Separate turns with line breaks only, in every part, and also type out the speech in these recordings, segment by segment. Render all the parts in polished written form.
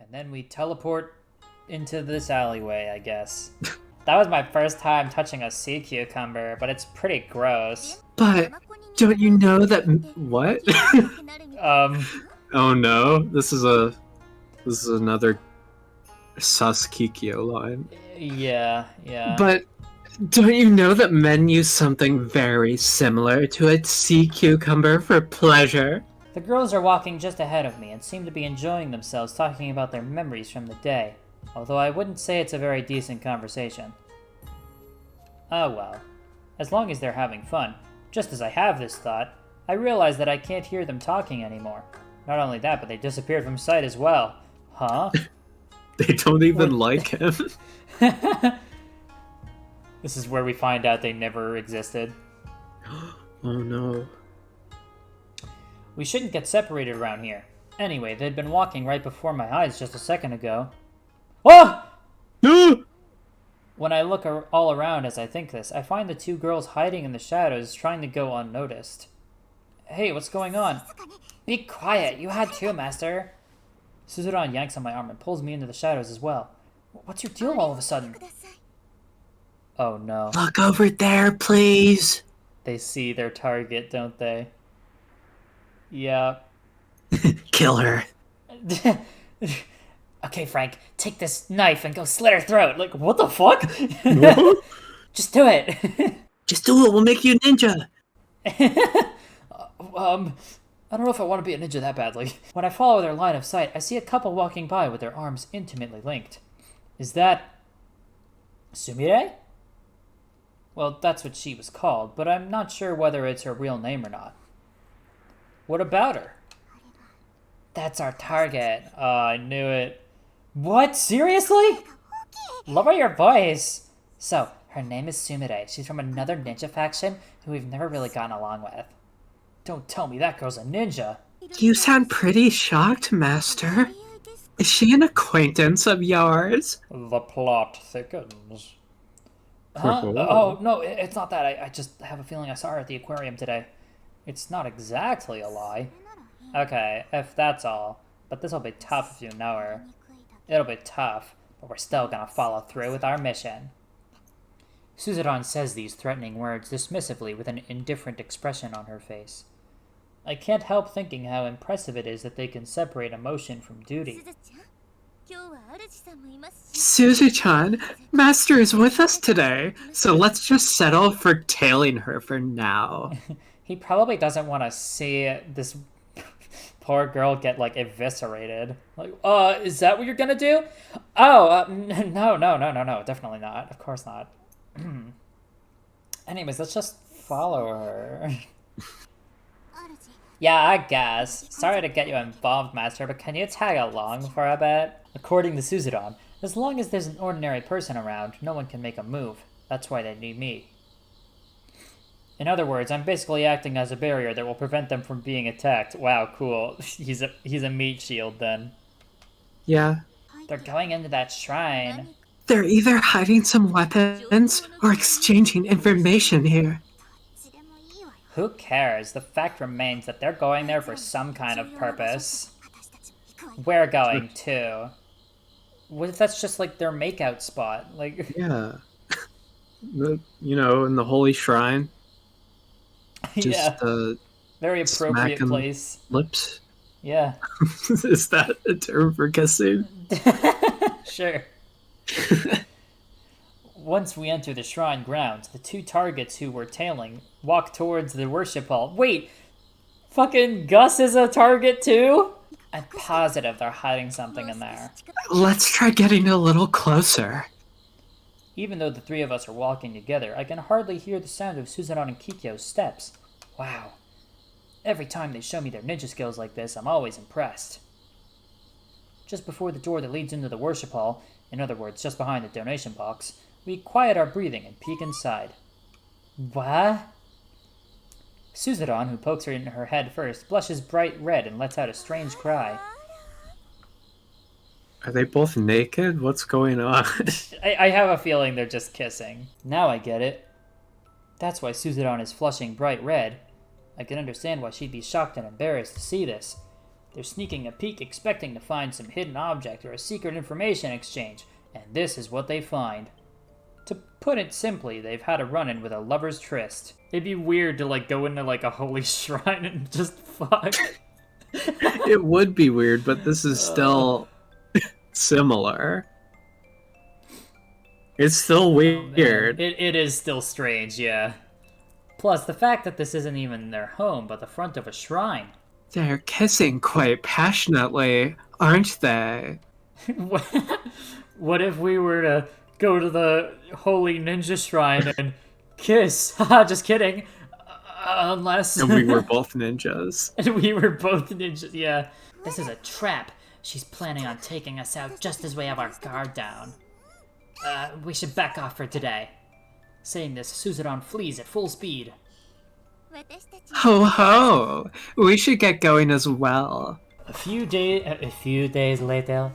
And then we teleport into this alleyway, I guess. That was my first time touching a sea cucumber, but it's pretty gross.
But don't you know that what? Oh no, this is another sus Kikyo line.
Yeah.
But don't you know that men use something very similar to a sea cucumber for pleasure?
The girls are walking just ahead of me and seem to be enjoying themselves talking about their memories from the day, although I wouldn't say it's a very decent conversation. Oh well. As long as they're having fun. Just as I have this thought, I realize that I can't hear them talking anymore. Not only that, but they disappeared from sight as well. Huh?
They don't even like him.
This is where we find out they never existed.
Oh no.
We shouldn't get separated around here. Anyway, they'd been walking right before my eyes just a second ago. Oh! When I look all around as I think this, I find the two girls hiding in the shadows trying to go unnoticed. Hey, what's going on? Be quiet, you had too, Master. Suzuran yanks on my arm and pulls me into the shadows as well. What's your deal all of a sudden? Oh no.
Look over there, please.
They see their target, don't they? Yeah.
Kill her.
Okay, Frank, take this knife and go slit her throat. Like, what the fuck? Just do it.
Just do it, we'll make you a ninja.
I don't know if I want to be a ninja that badly. When I follow their line of sight, I see a couple walking by with their arms intimately linked. Is that Sumire? Well, that's what she was called, but I'm not sure whether it's her real name or not. What about her? That's our target. Oh, I knew it. What? Seriously? Lower your voice. So, her name is Sumire. She's from another ninja faction who we've never really gotten along with. Don't tell me that girl's a ninja.
You sound pretty shocked, Master. Is she an acquaintance of yours?
The plot thickens. Huh? Oh, no, it's not that. I just have a feeling I saw her at the aquarium today. It's not exactly a lie. Okay, if that's all. But this'll be tough if you know her. It'll be tough, but we're still gonna follow through with our mission. Suzuran says these threatening words dismissively with an indifferent expression on her face. I can't help thinking how impressive it is that they can separate emotion from duty.
Suzu-chan, Master is with us today, so let's just settle for tailing her for now.
He probably doesn't want to see this poor girl get, like, eviscerated. Like, is that what you're gonna do? Oh, no, definitely not. Of course not. Anyways, let's just follow her. Yeah, I guess. Sorry to get you involved, Master, but can you tag along for a bit? According to Suzuran, as long as there's an ordinary person around, no one can make a move. That's why they need me. In other words, I'm basically acting as a barrier that will prevent them from being attacked. Wow, cool. He's a meat shield then.
Yeah.
They're going into that shrine.
They're either hiding some weapons or exchanging information here.
Who cares? The fact remains that they're going there for some kind of purpose. We're going too. What if that's just like their makeout spot? Like,
yeah. In the holy shrine. Just,
yeah. Very appropriate place.
Lips.
Yeah.
Is that a term for kissing?
Sure. Once we enter the shrine grounds, the two targets who were tailing walk towards the worship hall. Wait! Fucking Gus is a target too? I'm positive they're hiding something in there.
Let's try getting a little closer.
Even though the three of us are walking together, I can hardly hear the sound of Suzuran and Kikyo's steps. Wow. Every time they show me their ninja skills like this, I'm always impressed. Just before the door that leads into the worship hall, in other words, just behind the donation box, we quiet our breathing and peek inside. What? Suzuran, who pokes her in her head first, blushes bright red and lets out a strange cry.
Are they both naked? What's going on?
I have a feeling they're just kissing. Now I get it. That's why Suzuran is flushing bright red. I can understand why she'd be shocked and embarrassed to see this. They're sneaking a peek expecting to find some hidden object or a secret information exchange, and this is what they find. To put it simply, they've had a run-in with a lover's tryst. It'd be weird to, like, go into, like, a holy shrine and just fuck.
It would be weird, but this is still similar. It's still weird.
It is still strange, yeah. Plus, the fact that this isn't even their home, but the front of a shrine.
They're kissing quite passionately, aren't they?
What if we were to go to the holy ninja shrine and kiss? Haha, just kidding. Unless...
And we were both ninjas.
And we were both ninjas, yeah. This is a trap. She's planning on taking us out just as we have our guard down. We should back off for today. Saying this, Suzerain flees at full speed.
Ho ho! We should get going as well.
A few days later.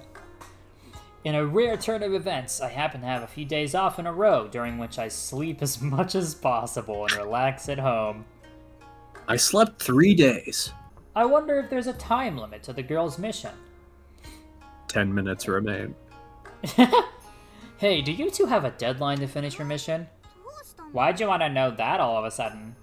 In a rare turn of events, I happen to have a few days off in a row, during which I sleep as much as possible and relax at home.
I slept 3 days.
I wonder if there's a time limit to the girl's mission.
10 minutes remain.
Hey, do you two have a deadline to finish your mission? Why'd you want to know that all of a sudden?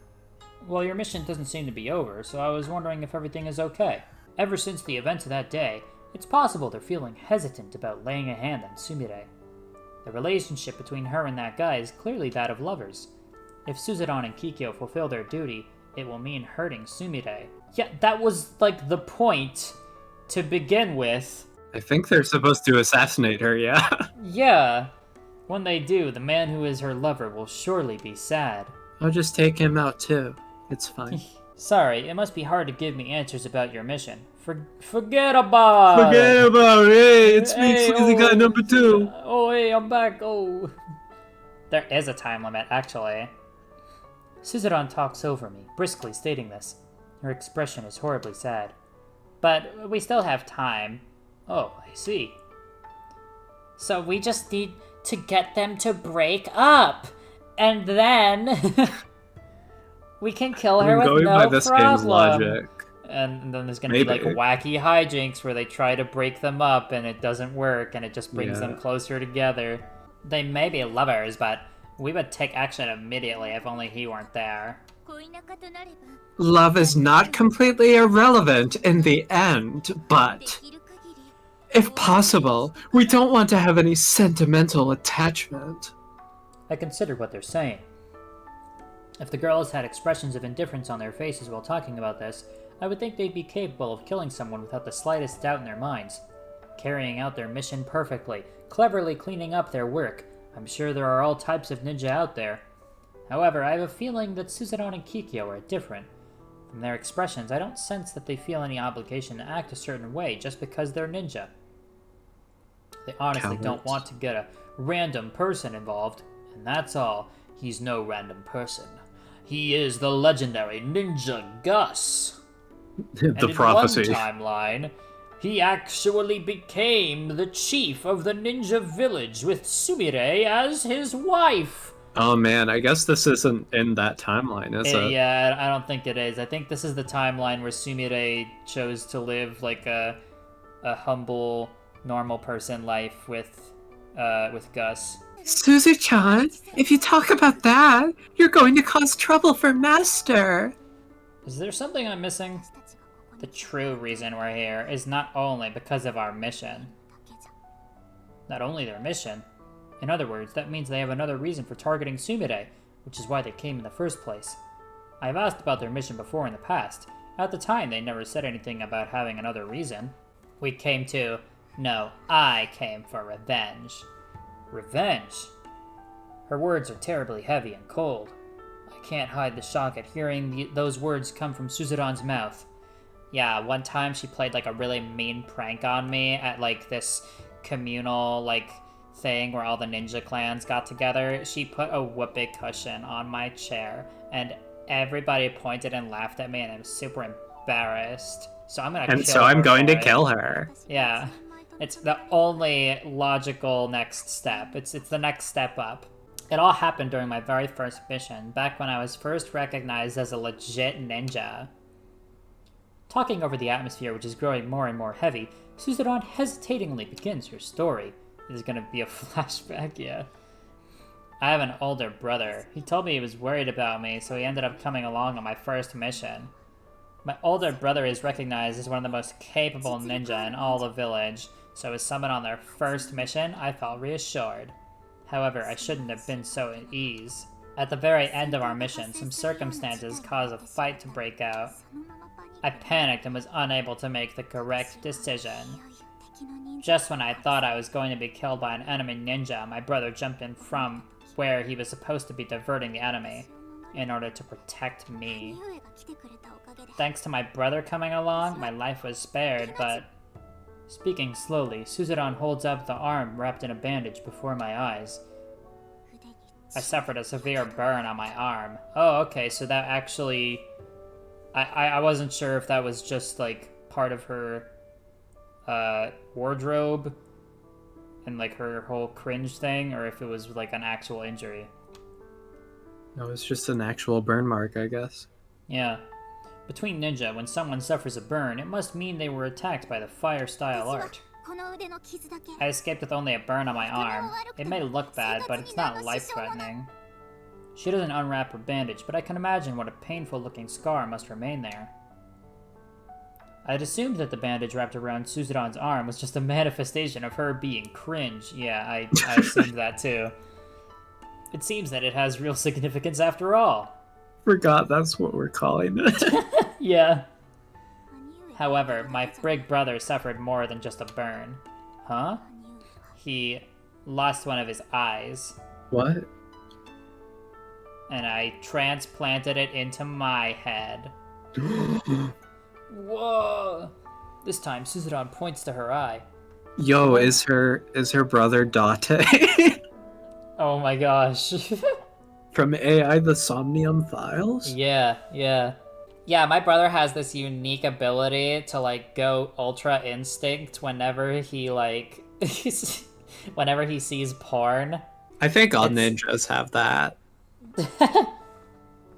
Well, your mission doesn't seem to be over, so I was wondering if everything is okay. Ever since the events of that day, it's possible they're feeling hesitant about laying a hand on Sumire. The relationship between her and that guy is clearly that of lovers. If Suzerain and Kikyo fulfill their duty, it will mean hurting Sumire. Yeah, that was, like, the point to begin with.
I think they're supposed to assassinate her, yeah.
Yeah. When they do, the man who is her lover will surely be sad.
I'll just take him out too. It's fine.
Sorry, it must be hard to give me answers about your mission. Forget about it!
Forget about it! Hey, it's me,
Hey,
Sleazy Guy number 2!
Oh, hey, I'm back, oh. There is a time limit, actually. Suzerain talks over me, briskly stating this. Her expression is horribly sad. But we still have time. Oh, I see. So we just need to get them to break up. And then we can kill her with no
by this
problem.
game's logic.
And then there's going to be like wacky hijinks where they try to break them up and it doesn't work and it just brings them closer together. They may be lovers, but we would take action immediately if only he weren't there.
Love is not completely irrelevant in the end, but if possible, we don't want to have any sentimental attachment.
I considered what they're saying. If the girls had expressions of indifference on their faces while talking about this, I would think they'd be capable of killing someone without the slightest doubt in their minds. Carrying out their mission perfectly, cleverly cleaning up their work. I'm sure there are all types of ninja out there. However, I have a feeling that Suzerain and Kikyo are different. From their expressions, I don't sense that they feel any obligation to act a certain way just because they're ninja. They honestly don't want to get a random person involved, and that's all. He's no random person. He is the legendary Ninja Gus.
The prophecy.
In one timeline, he actually became the chief of the ninja village with Sumire as his wife.
Oh man, I guess this isn't in that timeline, is it?
Yeah, I don't think it is. I think this is the timeline where Sumire chose to live like a humble, normal person life with Gus.
Suzu-chan, if you talk about that, you're going to cause trouble for Master.
Is there something I'm missing? The true reason we're here is not only because of our mission. Not only their mission. In other words, that means they have another reason for targeting Sumire, which is why they came in the first place. I've asked about their mission before in the past. At the time, they never said anything about having another reason. I came for revenge. Revenge? Her words are terribly heavy and cold. I can't hide the shock at hearing those words come from Suzerain's mouth. Yeah, one time she played like a really mean prank on me at like this communal like thing where all the ninja clans got together. She put a whoopee cushion on my chair and everybody pointed and laughed at me and I'm super embarrassed. So I'm gonna
kill her.
Yeah. It's the only logical next step. It's the next step up. It all happened during my very first mission, back when I was first recognized as a legit ninja. Talking over the atmosphere, which is growing more and more heavy, Suzuran hesitatingly begins her story. This is gonna be a flashback, yeah. I have an older brother. He told me he was worried about me, so he ended up coming along on my first mission. My older brother is recognized as one of the most capable ninja in all the village, so as someone on their first mission, I felt reassured. However, I shouldn't have been so at ease. At the very end of our mission, some circumstances caused a fight to break out. I panicked and was unable to make the correct decision. Just when I thought I was going to be killed by an enemy ninja, my brother jumped in from where he was supposed to be diverting the enemy in order to protect me. Thanks to my brother coming along, my life was spared, but... Speaking slowly, Suzuran holds up the arm wrapped in a bandage before my eyes. I suffered a severe burn on my arm. Oh, okay, so that actually... I wasn't sure if that was just, like, part of her wardrobe and, like, her whole cringe thing, or if it was, like, an actual injury.
No, it's just an actual burn mark, I guess.
Yeah. Between ninja, when someone suffers a burn, it must mean they were attacked by the fire-style art. I escaped with only a burn on my arm. It may look bad, but it's not life-threatening. She doesn't unwrap her bandage, but I can imagine what a painful-looking scar must remain there. I'd assumed that the bandage wrapped around Suzuran's arm was just a manifestation of her being cringe. Yeah, I assumed that too. It seems that it has real significance after all.
Forgot that's what we're calling it.
Yeah. However, my big brother suffered more than just a burn. Huh? He lost one of his eyes.
What?
And I transplanted it into my head. Whoa! This time, Suzuran points to her eye.
Yo, is her brother Date?
Oh my gosh.
From AI The Somnium Files?
Yeah. Yeah, my brother has this unique ability to, like, go Ultra Instinct whenever he, like... whenever he sees porn.
I think all ninjas have that.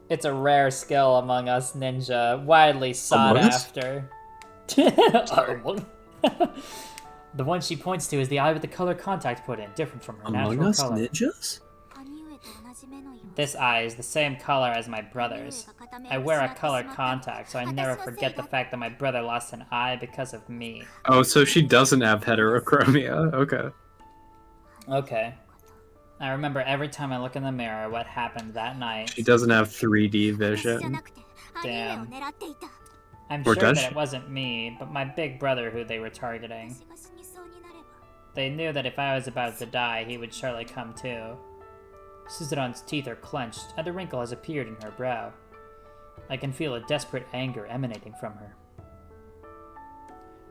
It's a rare skill among us ninja, widely sought after. The one she points to is the eye with the color contact put in, different from her natural
Among us
color.
ninjas?
This eye is the same color as my brother's. I wear a color contact, so I never forget the fact that my brother lost an eye because of me.
Oh, so she doesn't have heterochromia. Okay.
Okay. I remember every time I look in the mirror what happened that night.
She doesn't have 3D vision.
Damn. I'm
Or
sure
does
that
she?
it wasn't me, but my big brother who they were targeting. They knew that if I was about to die, he would surely come too. Suzuran's teeth are clenched, and a wrinkle has appeared in her brow. I can feel a desperate anger emanating from her.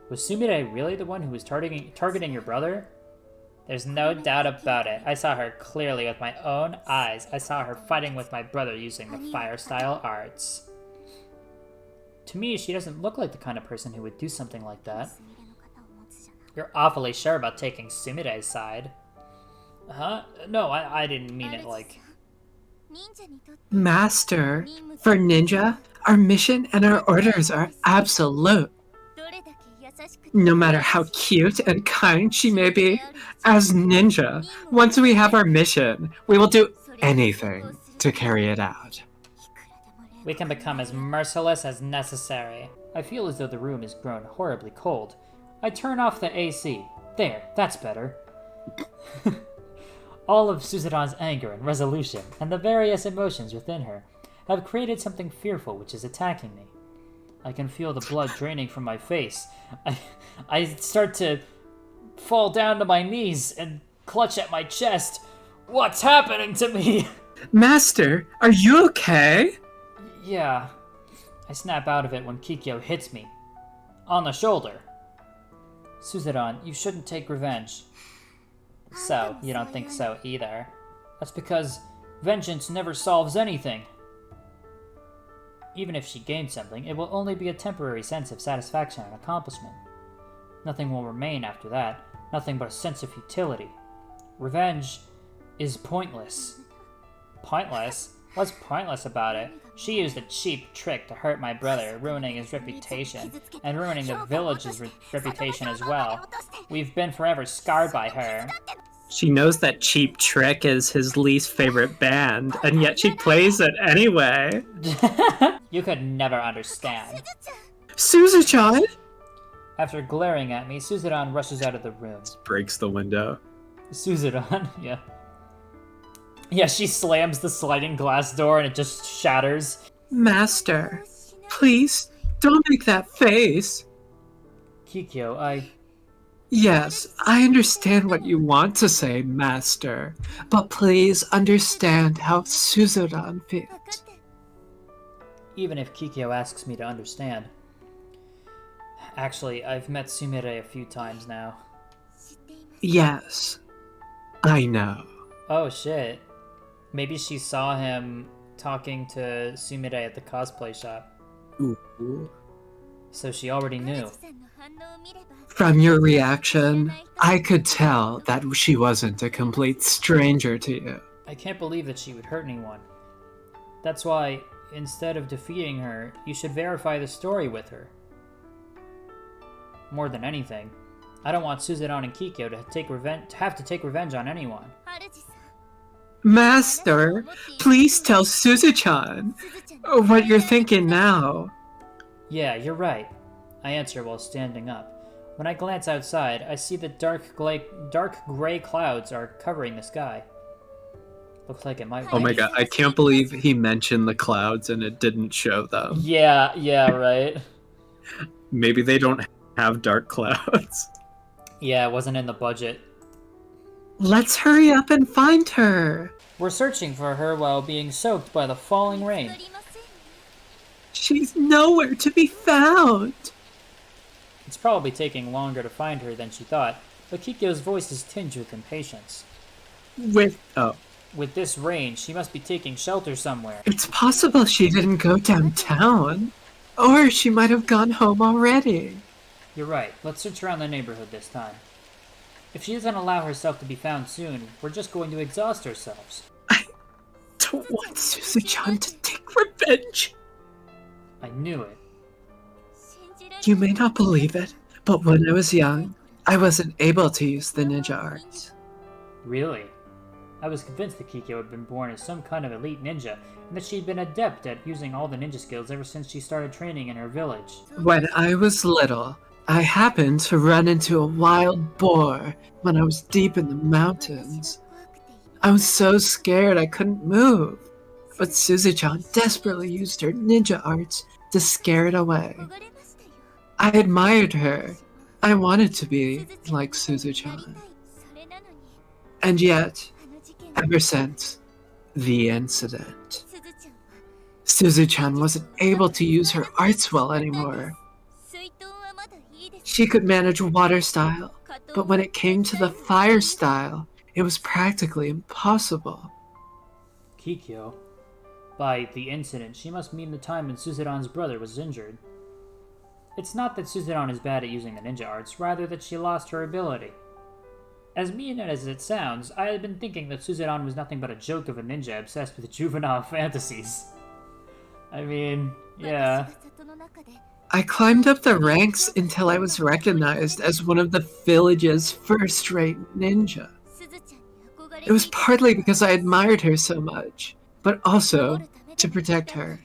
Was Sumire really the one who was targeting your brother? There's no doubt about it. I saw her clearly with my own eyes. I saw her fighting with my brother using the fire-style arts. To me, she doesn't look like the kind of person who would do something like that. You're awfully sure about taking Sumire's side. Huh? No, I didn't mean it like...
Master, for ninja, our mission and our orders are absolute. No matter how cute and kind she may be, as ninja, once we have our mission, we will do anything to carry it out.
We can become as merciless as necessary. I feel as though the room has grown horribly cold. I turn off the AC. There, that's better. All of Suzuran's anger and resolution, and the various emotions within her, have created something fearful which is attacking me. I can feel the blood draining from my face. I start to fall down to my knees and clutch at my chest. What's happening to me?
Master, are you okay?
Yeah. I snap out of it when Kikyo hits me. On the shoulder. Suzuran, you shouldn't take revenge. So, you don't think so either. That's because vengeance never solves anything. Even if she gains something, it will only be a temporary sense of satisfaction and accomplishment. Nothing will remain after that, nothing but a sense of futility. Revenge is pointless. Pointless? What's pointless about it? She used a cheap trick to hurt my brother, ruining his reputation, and ruining the village's reputation as well. We've been forever scarred by her.
She knows that Cheap Trick is his least favorite band, and yet she plays it anyway.
You could never understand.
Suzu-chan!
After glaring at me, Suzuran rushes out of the room.
Breaks the window.
Suzuran, yeah. Yeah, she slams the sliding glass door and it just shatters.
Master, please, don't make that face.
Kikyo,
Yes, I understand what you want to say, Master, but please understand how Suzuran feels.
Even if Kikyo asks me to understand. Actually, I've met Sumire a few times now.
Yes, I know.
Oh shit. Maybe she saw him talking to Sumire at the cosplay shop.
Ooh.
So she already knew.
From your reaction, I could tell that she wasn't a complete stranger to you.
I can't believe that she would hurt anyone. That's why, instead of defeating her, you should verify the story with her. More than anything, I don't want Suzuran and Kikyo to have to take revenge on anyone.
Master, please tell Suzu-chan what you're thinking now.
Yeah, you're right. I answer while standing up. When I glance outside, I see that dark gray clouds are covering the sky. Looks like it might
Oh
rain.
my god, I can't believe he mentioned the clouds and it didn't show them.
Yeah, right.
Maybe they don't have dark clouds.
Yeah, it wasn't in the budget.
Let's hurry up and find her.
We're searching for her while being soaked by the falling rain.
She's nowhere to be found.
It's probably taking longer to find her than she thought, but Kikyo's voice is tinged with impatience. With this rain, she must be taking shelter somewhere.
It's possible she didn't go downtown. Or she might have gone home already.
You're right. Let's search around the neighborhood this time. If she doesn't allow herself to be found soon, we're just going to exhaust ourselves.
I don't want Suzu-chan to take revenge.
I knew it.
You may not believe it, but when I was young, I wasn't able to use the ninja arts.
Really? I was convinced that Kikyo had been born as some kind of elite ninja, and that she'd been adept at using all the ninja skills ever since she started training in her village.
When I was little, I happened to run into a wild boar when I was deep in the mountains. I was so scared I couldn't move, but Suzu-chan desperately used her ninja arts to scare it away. I admired her. I wanted to be like Suzu-chan. And yet, ever since the incident, Suzu-chan wasn't able to use her arts well anymore. She could manage water style, but when it came to the fire style, it was practically impossible.
Kikyo? By the incident, she must mean the time when Suzuran's brother was injured. It's not that Suzuran is bad at using the ninja arts, rather that she lost her ability. As mean as it sounds, I had been thinking that Suzuran was nothing but a joke of a ninja obsessed with juvenile fantasies. I mean, yeah.
I climbed up the ranks until I was recognized as one of the village's first-rate ninja. It was partly because I admired her so much, but also to protect her.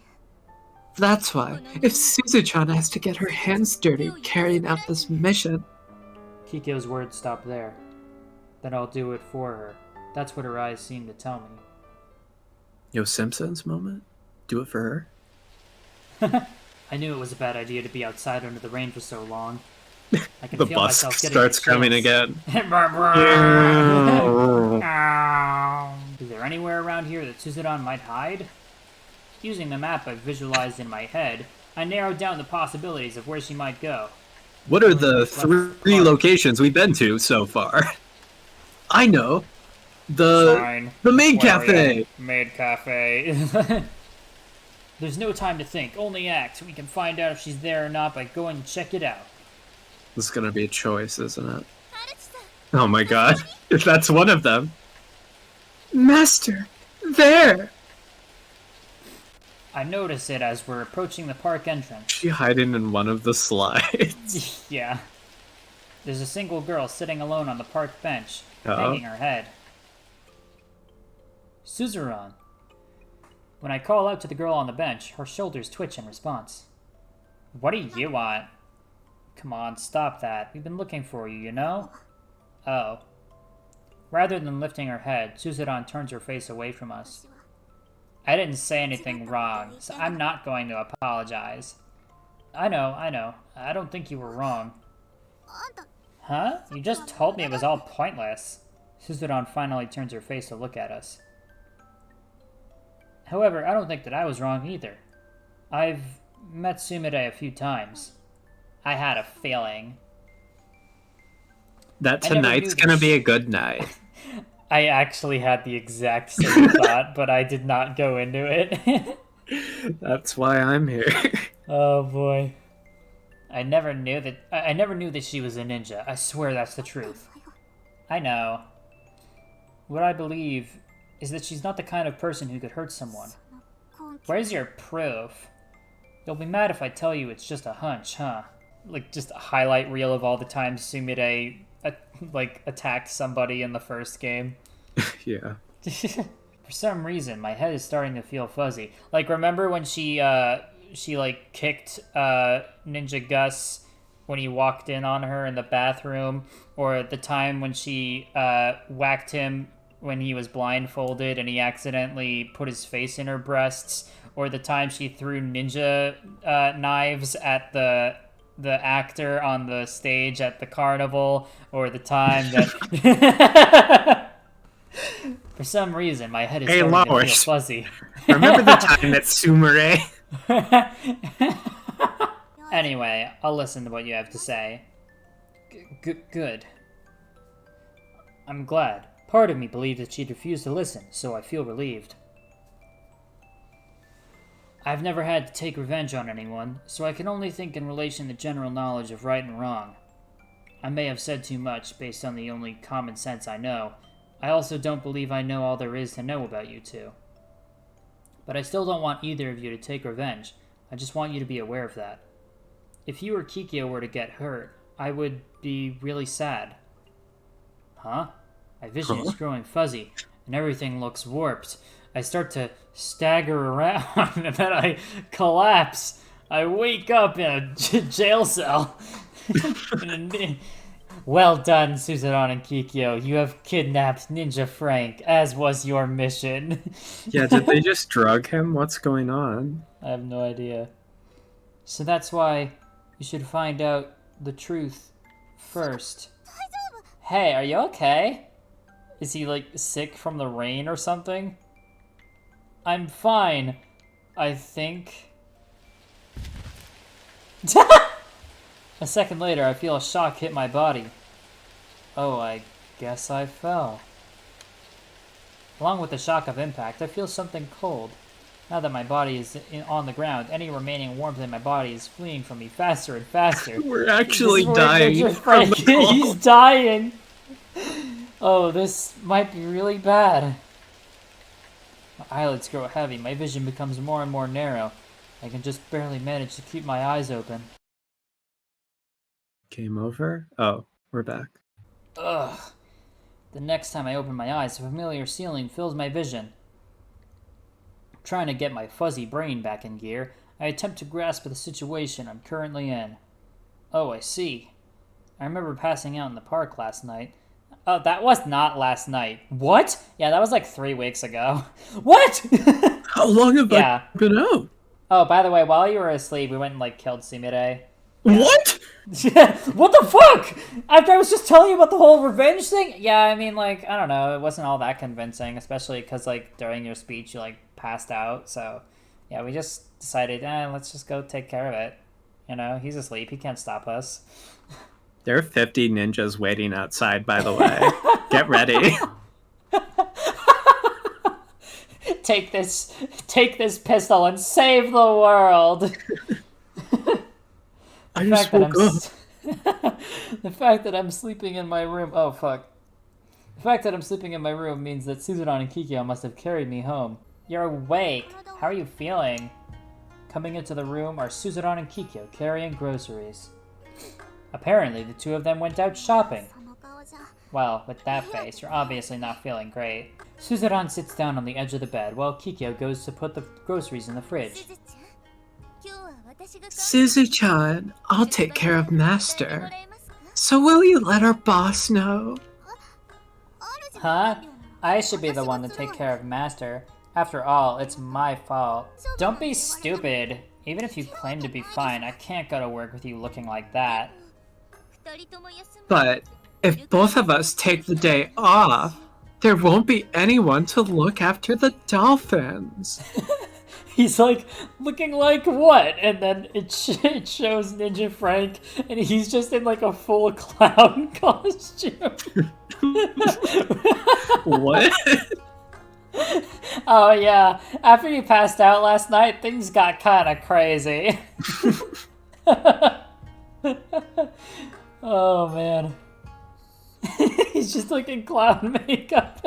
That's why, if Suzu-chan has to get her hands dirty carrying out this mission...
Kikyo's words stop there. Then I'll do it for her. That's what her eyes seem to tell me.
Yo, Simpsons moment? Do it for her?
I knew it was a bad idea to be outside under the rain for so long. I can
The
feel
bus
myself getting
starts
chills.
coming again.
Is there anywhere around here that Suzuran might hide? Using the map I've visualized in my head, I narrowed down the possibilities of where she might go.
What are the three locations we've been to so far? I know.
Fine.
The maid cafe.
Maid cafe. There's no time to think, only act. We can find out if she's there or not by going to check it out.
This is gonna be a choice, isn't it? Oh my god. If that's one of them. Master! There!
I notice it as we're approaching the park entrance.
She hiding in one of the slides.
Yeah. There's a single girl sitting alone on the park bench,
Uh-oh.
hanging her head. Suzerain. When I call out to the girl on the bench, her shoulders twitch in response. What do you want? Come on, stop that. We've been looking for you, you know? Oh. Rather than lifting her head, Suzerain turns her face away from us. I didn't say anything wrong, so I'm not going to apologize. I know. I don't think you were wrong. Huh? You just told me it was all pointless. Suzerain finally turns her face to look at us. However, I don't think that I was wrong either. I've met Sumire a few times. I had a feeling.
That tonight's gonna be a good night.
I actually had the exact same thought, but I did not go into it.
That's why I'm here.
Oh boy. I never knew that she was a ninja. I swear that's the truth. I know. What I believe is that she's not the kind of person who could hurt someone. Where's your proof? You'll be mad if I tell you it's just a hunch, huh? Like, just a highlight reel of all the times Sumire, attacked somebody in the first game.
Yeah.
For some reason, my head is starting to feel fuzzy. Like, remember when she kicked Ninja Gus when he walked in on her in the bathroom? Or the time when she whacked him when he was blindfolded and he accidentally put his face in her breasts? Or the time she threw ninja knives at the actor on the stage at the carnival? Or the time that... For some reason, my head is starting to feel fuzzy.
Remember the time that Sumire...
Anyway, I'll listen to what you have to say. Good. I'm glad. Part of me believed that she'd refuse to listen, so I feel relieved. I've never had to take revenge on anyone, so I can only think in relation to general knowledge of right and wrong. I may have said too much based on the only common sense I know. I also don't believe I know all there is to know about you two. But I still don't want either of you to take revenge. I just want you to be aware of that. If you or Kikyo were to get hurt, I would be really sad. Huh? My vision is growing fuzzy, and everything looks warped. I start to stagger around, and then I collapse. I wake up in a jail cell. Well done, Suzerain and Kikyo. You have kidnapped Ninja Frank, as was your mission.
Yeah, did they just drug him? What's going on?
I have no idea. So that's why you should find out the truth first. Hey, are you okay? Is he, sick from the rain or something? I'm fine, I think. A second later, I feel a shock hit my body. Oh, I guess I fell. Along with the shock of impact, I feel something cold. Now that my body is on the ground, any remaining warmth in my body is fleeing from me faster and faster.
We're actually dying from the cold.
He's dying! Oh, this might be really bad. My eyelids grow heavy, my vision becomes more and more narrow. I can just barely manage to keep my eyes open.
Game over? Oh, we're back.
Ugh. The next time I open my eyes, a familiar ceiling fills my vision. Trying to get my fuzzy brain back in gear, I attempt to grasp the situation I'm currently in. Oh, I see. I remember passing out in the park last night. Oh, that was not last night. What? Yeah, that was 3 weeks ago. What?
How long have I been out?
Oh, by the way, while you were asleep, we went and killed Sumire.
Yeah. What?
What the fuck? After I was just telling you about the whole revenge thing? Yeah, I mean, I don't know. It wasn't all that convincing, especially because, during your speech, you, passed out. So, yeah, we just decided, let's just go take care of it. You know, he's asleep. He can't stop us.
There are 50 ninjas waiting outside, by the way. Get ready.
Take this pistol and save the world.
I just woke up.
The fact that I'm sleeping in my room... Oh, fuck. The fact that I'm sleeping in my room means that Suzerain and Kikyo must have carried me home. You're awake. How are you feeling? Coming into the room are Suzerain and Kikyo carrying groceries. Apparently, the two of them went out shopping. Well, with that face, you're obviously not feeling great. Suzerain sits down on the edge of the bed while Kikyo goes to put the groceries in the fridge.
Suzu-chan, I'll take care of Master. So will you let our boss know?
Huh? I should be the one to take care of Master. After all, it's my fault. Don't be stupid. Even if you claim to be fine, I can't go to work with you looking like that.
But if both of us take the day off, there won't be anyone to look after the dolphins.
He's like, looking like what? And then it shows Ninja Frank, and he's just in like a full clown costume.
What?
Oh yeah, after you passed out last night, things got kind of crazy. Oh man. He's just like in clown makeup,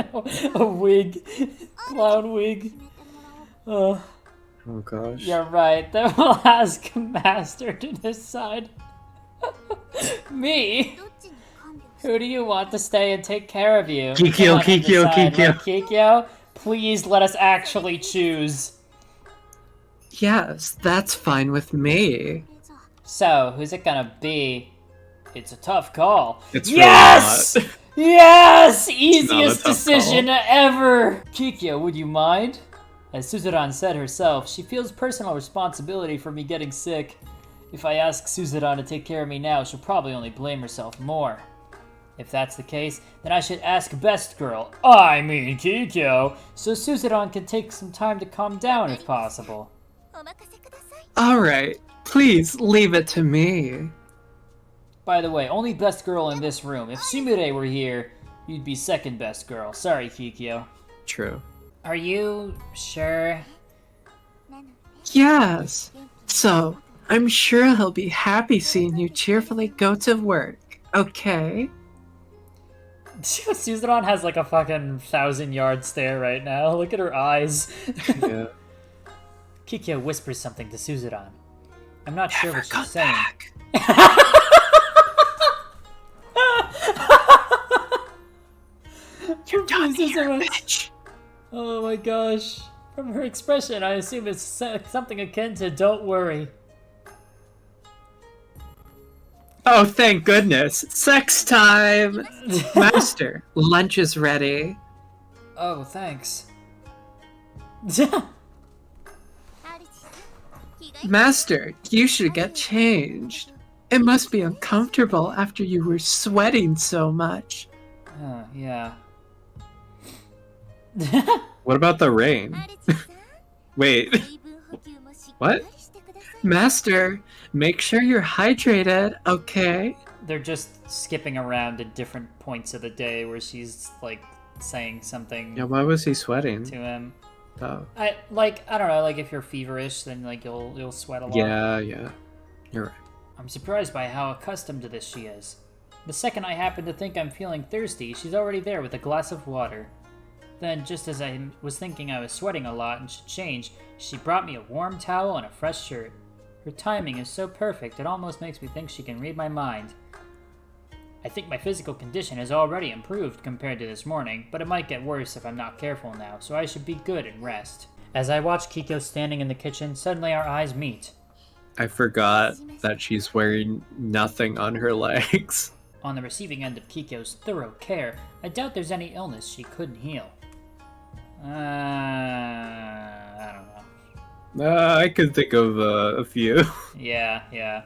a wig, clown wig.
Oh gosh.
You're right, then we'll ask Master to decide. Me? Who do you want to stay and take care of you?
Kikyo, Kikyo.
Kikyo, please let us actually choose.
Yes, that's fine with me.
So, who's it gonna be? It's a tough call.
It's
yes!
really not.
Yes! Easiest
tough
decision
call.
ever! Kikyo, would you mind? As Suzerain said herself, she feels personal responsibility for me getting sick. If I ask Suzerain to take care of me now, she'll probably only blame herself more. If that's the case, then I should ask Best Girl, I mean Kikyo, so Suzerain can take some time to calm down if possible.
Alright, please leave it to me.
By the way, only Best Girl in this room. If Sumire were here, you'd be second Best Girl. Sorry, Kikyo.
True.
Are you sure?
Yes. So, I'm sure he'll be happy seeing you cheerfully go to work, okay?
Suzerain has like a fucking 1,000-yard stare right now. Look at her eyes.
Yeah.
Kikyo whispers something to Suzerain. I'm not sure what she's saying.
You're done here, bitch.
Oh my gosh. From her expression, I assume it's something akin to don't worry.
Oh, thank goodness. Sex time! Master, lunch is ready.
Oh, thanks.
Master, you should get changed. It must be uncomfortable after you were sweating so much.
Yeah.
What about the rain? Wait. What? Master, make sure you're hydrated, okay?
They're just skipping around at different points of the day where she's like saying something
Yeah, why was he sweating?
to him.
Oh.
I don't know, like if you're feverish, then like you'll sweat a lot.
Yeah. You're right.
I'm surprised by how accustomed to this she is. The second I happen to think I'm feeling thirsty, she's already there with a glass of water. Then, just as I was thinking I was sweating a lot and should change, she brought me a warm towel and a fresh shirt. Her timing is so perfect, it almost makes me think she can read my mind. I think my physical condition has already improved compared to this morning, but it might get worse if I'm not careful now, so I should be good and rest. As I watch Kikyo standing in the kitchen, suddenly our eyes meet.
I forgot that she's wearing nothing on her legs.
On the receiving end of Kikyo's thorough care, I doubt there's any illness she couldn't heal. I don't know.
I could think of a few.
Yeah.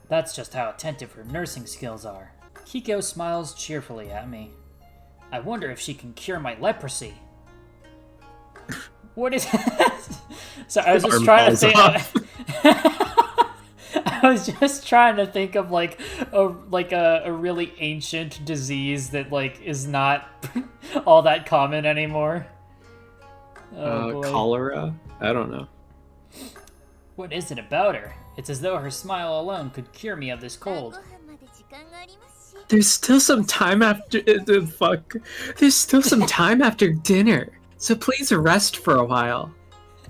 That's just how attentive her nursing skills are. Kikyo smiles cheerfully at me. I wonder if she can cure my leprosy. What is So I was just trying to think I was just trying to think of like a really ancient disease that like is not all that common anymore. Oh, boy.
Cholera? I don't know.
What is it about her? It's as though her smile alone could cure me of this cold.
There's still some time after There's still some time after dinner. So please rest for a while.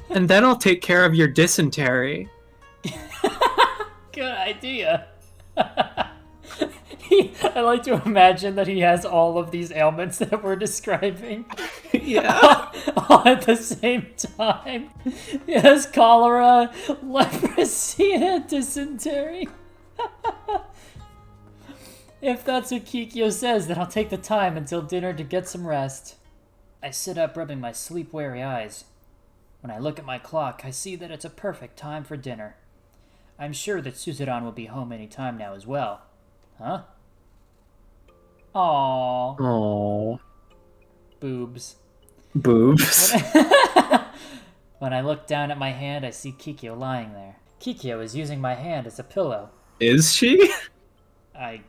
And then I'll take care of your dysentery.
Good idea. I like to imagine that he has all of these ailments that we're describing.
Yeah.
All at the same time. He has cholera, leprosy, and dysentery. If that's what Kikyo says, then I'll take the time until dinner to get some rest. I sit up, rubbing my sleep-weary eyes. When I look at my clock, I see that it's a perfect time for dinner. I'm sure that Suzuran will be home any time now as well. Huh? Aww.
Aww.
Boobs.
Boobs.
When I look down at my hand, I see Kikyo lying there. Kikyo is using my hand as a pillow.
Is she?
I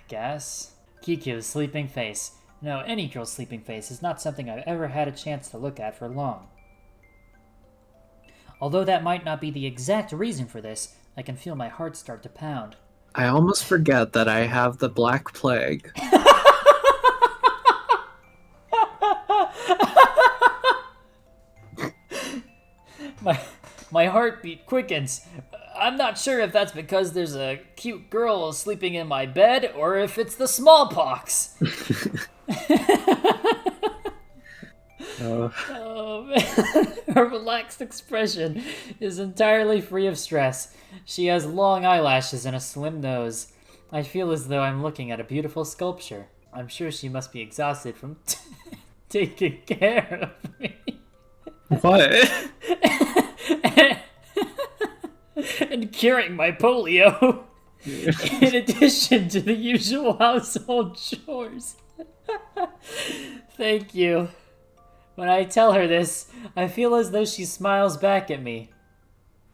guess. Kikyo's sleeping face. No, any girl's sleeping face is not something I've ever had a chance to look at for long. Although that might not be the exact reason for this, I can feel my heart start to pound.
I almost forget that I have the Black Plague.
My heartbeat quickens. I'm not sure if that's because there's a cute girl sleeping in my bed or if it's the smallpox. Oh man. Her relaxed expression is entirely free of stress. She has long eyelashes and a slim nose. I feel as though I'm looking at a beautiful sculpture. I'm sure she must be exhausted from taking care of me.
What?
And curing my polio. In addition to the usual household chores. Thank you. When I tell her this, I feel as though she smiles back at me.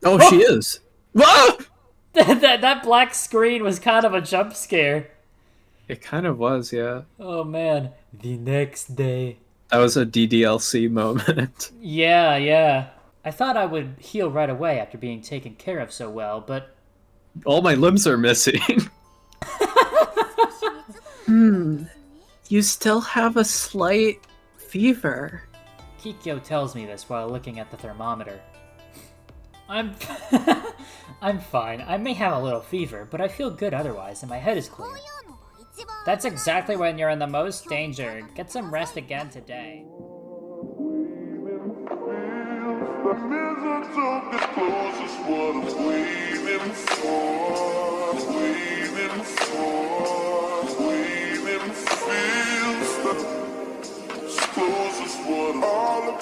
Oh, she is. Whoa!
That black screen was kind of a jump scare.
It kind of was, yeah.
Oh man, the next day.
That was a DDLC moment.
Yeah. I thought I would heal right away after being taken care of so well, but...
All my limbs are missing. You still have a slight fever.
Kikyo tells me this while looking at the thermometer. I'm fine. I may have a little fever, but I feel good otherwise, and my head is clear. That's exactly when you're in the most danger. Get some rest again today.
What all about